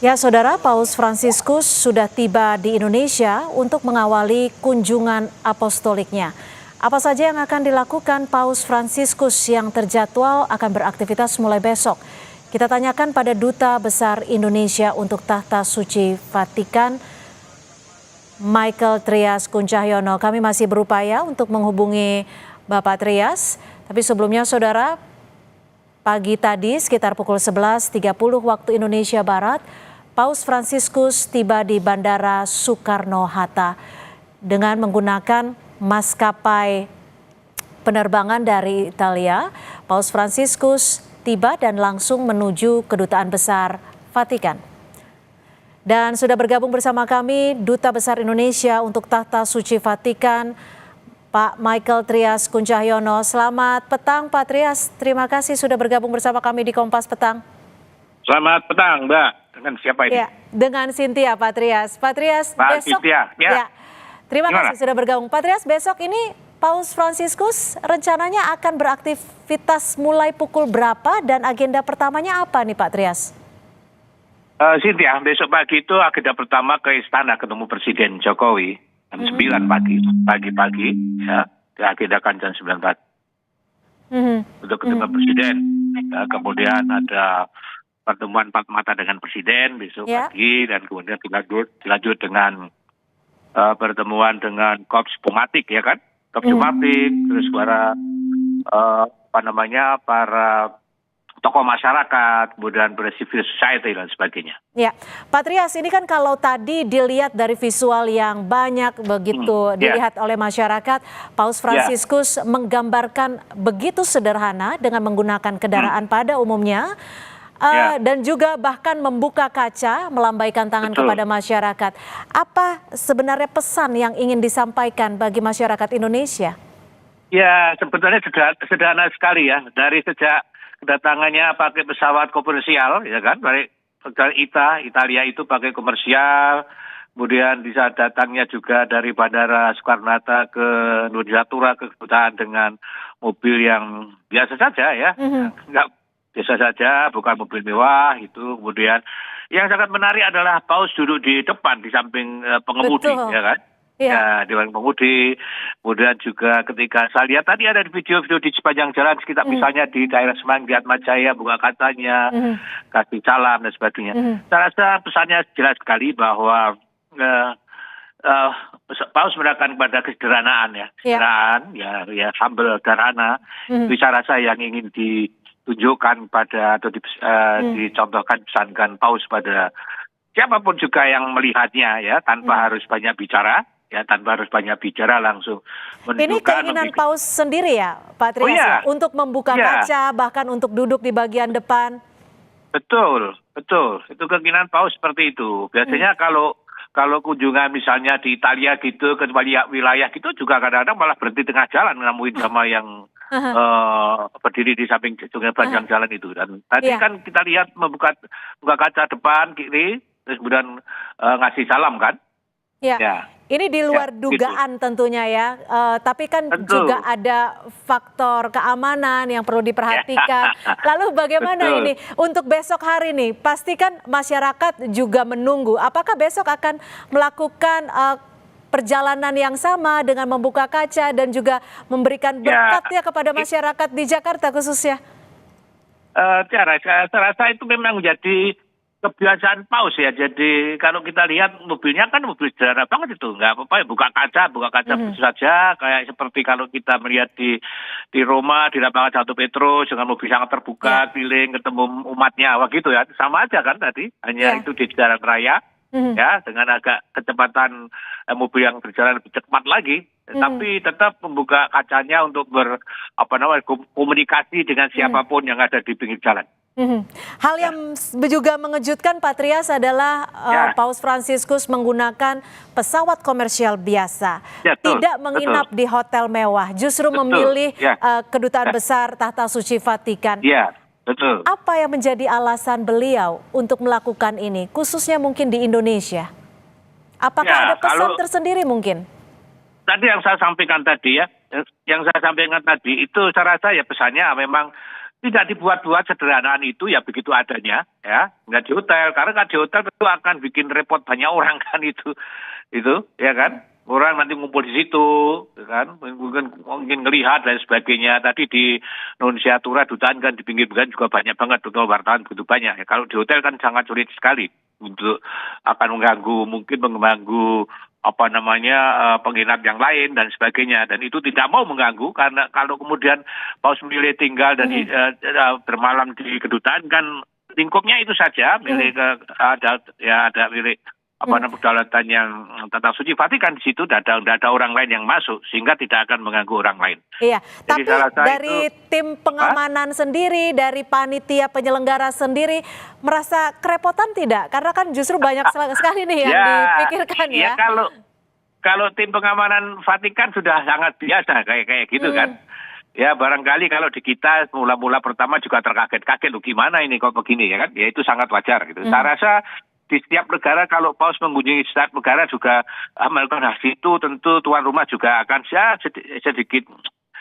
Ya, Saudara, Paus Fransiskus sudah tiba di Indonesia untuk mengawali kunjungan apostoliknya. Apa saja yang akan dilakukan Paus Fransiskus yang terjadwal akan beraktivitas mulai besok? Kita tanyakan pada Duta Besar Indonesia untuk Tahta Suci Vatikan, Michael Trias Kuncahyono. Kami masih berupaya untuk menghubungi Bapak Trias, tapi sebelumnya Saudara, pagi tadi sekitar pukul 11.30 waktu Indonesia Barat, Paus Fransiskus tiba di Bandara Soekarno-Hatta dengan menggunakan maskapai penerbangan dari Italia. Paus Fransiskus tiba dan langsung menuju Kedutaan Besar Vatikan. Dan sudah bergabung bersama kami Duta Besar Indonesia untuk Tahta Suci Vatikan, Pak Michael Trias Kuncahyono. Selamat petang Pak Trias, terima kasih sudah bergabung bersama kami di Kompas Petang. Selamat petang Mbak, dengan siapa ini? Ya, dengan Cynthia Pak Trias. Pak Trias, Pak besok Cynthia, ya. Terima Gimana? kasih sudah bergabung. Pak Trias, besok ini Paus Fransiskus rencananya akan beraktivitas mulai pukul berapa dan agenda pertamanya apa nih Pak Trias? Cynthia, besok pagi itu agenda pertama ke istana ketemu Presiden Jokowi jam 9 pagi, ya, diagendakan jam 9 pagi untuk ketemu Presiden. Ya, kemudian ada pertemuan empat mata dengan Presiden besok pagi, dan kemudian dilanjut dengan pertemuan dengan Korps Pomatik, ya kan? Korps Pomatik, terus para para tokoh masyarakat, kemudian civil society dan sebagainya. Ya, Pak Trias, ini kan kalau tadi dilihat dari visual yang banyak begitu dilihat oleh masyarakat, Paus Fransiskus menggambarkan begitu sederhana dengan menggunakan kendaraan pada umumnya, dan juga bahkan membuka kaca, melambaikan tangan kepada masyarakat. Apa sebenarnya pesan yang ingin disampaikan bagi masyarakat Indonesia? Ya, sebetulnya sederhana sekali ya, dari sejak kedatangannya pakai pesawat komersial, ya kan, dari Italia itu pakai komersial, kemudian bisa datangnya juga dari Bandara Soekarno-Hatta ke Nusa ke kedutaan dengan mobil yang biasa saja ya, nggak biasa saja, bukan mobil mewah itu. Kemudian yang sangat menarik adalah Paus duduk di depan di samping pengemudi, ya kan? Ya, Dewan Pengemudi. Kemudian juga ketika saya lihat tadi ada video-video di sepanjang jalan sekitar misalnya di daerah Semang, di Atmajaya, buka katanya, kasih salam dan sebagainya. Saya rasa pesannya jelas sekali bahwa Paus menekankan kepada kesederhanaan ya, kesederhanaan, ya humble, sederhana. Itu saya rasa yang ingin ditunjukkan pada atau dicontohkan, pesankan Paus pada siapapun juga yang melihatnya ya, tanpa harus banyak bicara. Ya, tanpa harus banyak bicara, langsung menunjukkan. Ini keinginan Paus sendiri ya, Pak Trias, ya? Untuk membuka kaca, bahkan untuk duduk di bagian depan. Betul. Itu keinginan Paus seperti itu. Biasanya kalau kunjungan misalnya di Italia gitu, ke wilayah gitu juga kadang-kadang malah berhenti tengah jalan nemuin sama yang berdiri di samping sungai panjang jalan itu. Dan tadi kan kita lihat membuka kaca depan kiri, terus kemudian ngasih salam kan. Ya. Ini di luar dugaan tentunya ya, tapi kan juga ada faktor keamanan yang perlu diperhatikan. Lalu bagaimana ini untuk besok hari nih? Pastikan masyarakat juga menunggu. Apakah besok akan melakukan perjalanan yang sama dengan membuka kaca dan juga memberikan berkat ya kepada masyarakat di Jakarta khususnya? Saya rasa itu memang menjadi kebiasaan Paus ya. Jadi kalau kita lihat mobilnya kan mobil sederhana banget itu, nggak apa-apa ya, buka kaca begitu saja, kayak seperti kalau kita melihat di Roma di lapangan Santo Petrus dengan mobil sangat terbuka, keliling ketemu umatnya, wah gitu ya, sama aja kan tadi, hanya itu di jalan raya ya, dengan agak kecepatan mobil yang berjalan lebih cepat lagi, tapi tetap membuka kacanya untuk komunikasi dengan siapapun yang ada di pinggir jalan. Hal yang juga mengejutkan Pak Trias adalah Paus Fransiskus menggunakan pesawat komersial biasa, tidak menginap di hotel mewah, justru memilih Kedutaan Besar Tahta Suci Vatikan. Apa yang menjadi alasan beliau untuk melakukan ini, khususnya mungkin di Indonesia? Apakah ada pesan tersendiri mungkin? Tadi yang saya sampaikan tadi ya, itu saya rasa ya pesannya memang tidak dibuat-buat sederhanaan itu ya begitu adanya ya, nggak di hotel, karena nggak di hotel tentu akan bikin repot banyak orang kan itu ya kan, orang nanti ngumpul di situ ya kan, mungkin ngelihat dan sebagainya. Tadi di Nunsiatura dutaan kan di pinggir-pinggir juga banyak banget betul wartawan begitu banyak ya. Kalau di hotel kan sangat sulit sekali untuk akan mungkin mengganggu penginap yang lain dan sebagainya, dan itu tidak mau mengganggu karena kalau kemudian Paus memilih tinggal dan bermalam di kedutaan kan lingkupnya itu saja milik ada milik kedaulatan yang tata suci Vatikan. Di situ tidak ada orang lain yang masuk sehingga tidak akan mengganggu orang lain. Iya, jadi tapi dari tim pengamanan sendiri, dari panitia penyelenggara sendiri merasa kerepotan tidak? Karena kan justru banyak sekali nih yang dipikirkan ya. Kalau tim pengamanan Vatikan sudah sangat biasa kayak gitu kan. Ya barangkali kalau di kita mula-mula pertama juga terkaget-kaget, loh gimana ini kok begini ya kan? Ya itu sangat wajar gitu. Saya rasa di setiap negara kalau Paus mengunjungi setiap negara juga melakukan hal itu, tentu tuan rumah juga akan sedikit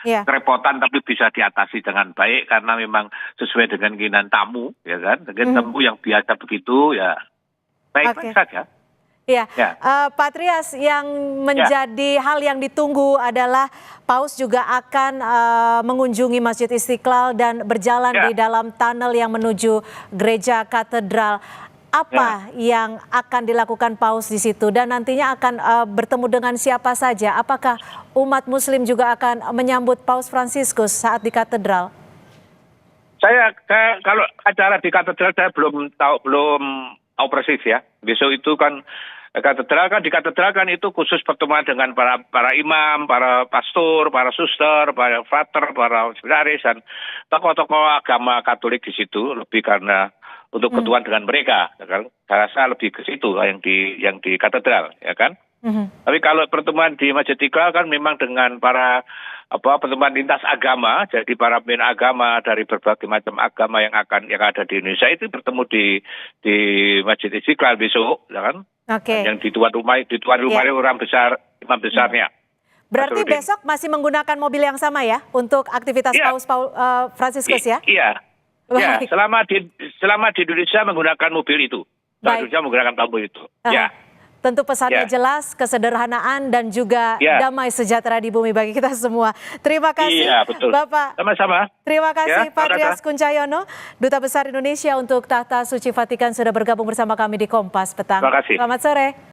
kerepotan, tapi bisa diatasi dengan baik karena memang sesuai dengan keinginan tamu ya kan. Dengan tamu yang biasa begitu ya baik-baik saja. Ya, Pak Trias, yang menjadi hal yang ditunggu adalah Paus juga akan mengunjungi Masjid Istiqlal dan berjalan di dalam tunnel yang menuju gereja katedral. Apa yang akan dilakukan Paus di situ dan nantinya akan bertemu dengan siapa saja? Apakah umat Muslim juga akan menyambut Paus Fransiskus saat di katedral? Saya kalau acara di katedral saya belum tahu persis ya. Besok itu kan di katedral kan itu khusus pertemuan dengan para imam, para pastor, para suster, para frater, para seminaris dan tokoh-tokoh agama Katolik di situ, lebih karena untuk ketuaan dengan mereka, ya kan? Saya rasa lebih ke situ yang di katedral, ya kan? Tapi kalau pertemuan di Masjid Istiqlal kan memang dengan para pertemuan lintas agama, jadi para pemimpin agama dari berbagai macam agama yang ada di Indonesia itu bertemu di Masjid Istiqlal besok, ya kan? Yang di tuan rumah orang besar, imam besarnya. Berarti besok masih menggunakan mobil yang sama ya untuk aktivitas Paus Fransiskus ya? Iya. Ya, selama di Indonesia menggunakan mobil itu. Indonesia menggunakan mobil itu. Ya. Tentu pesannya jelas, kesederhanaan dan juga damai sejahtera di bumi bagi kita semua. Terima kasih Bapak. Sama-sama. Terima kasih Pak Trias Kuncayono, Duta Besar Indonesia untuk Tahta Suci Vatikan sudah bergabung bersama kami di Kompas Petang. Terima kasih. Selamat sore.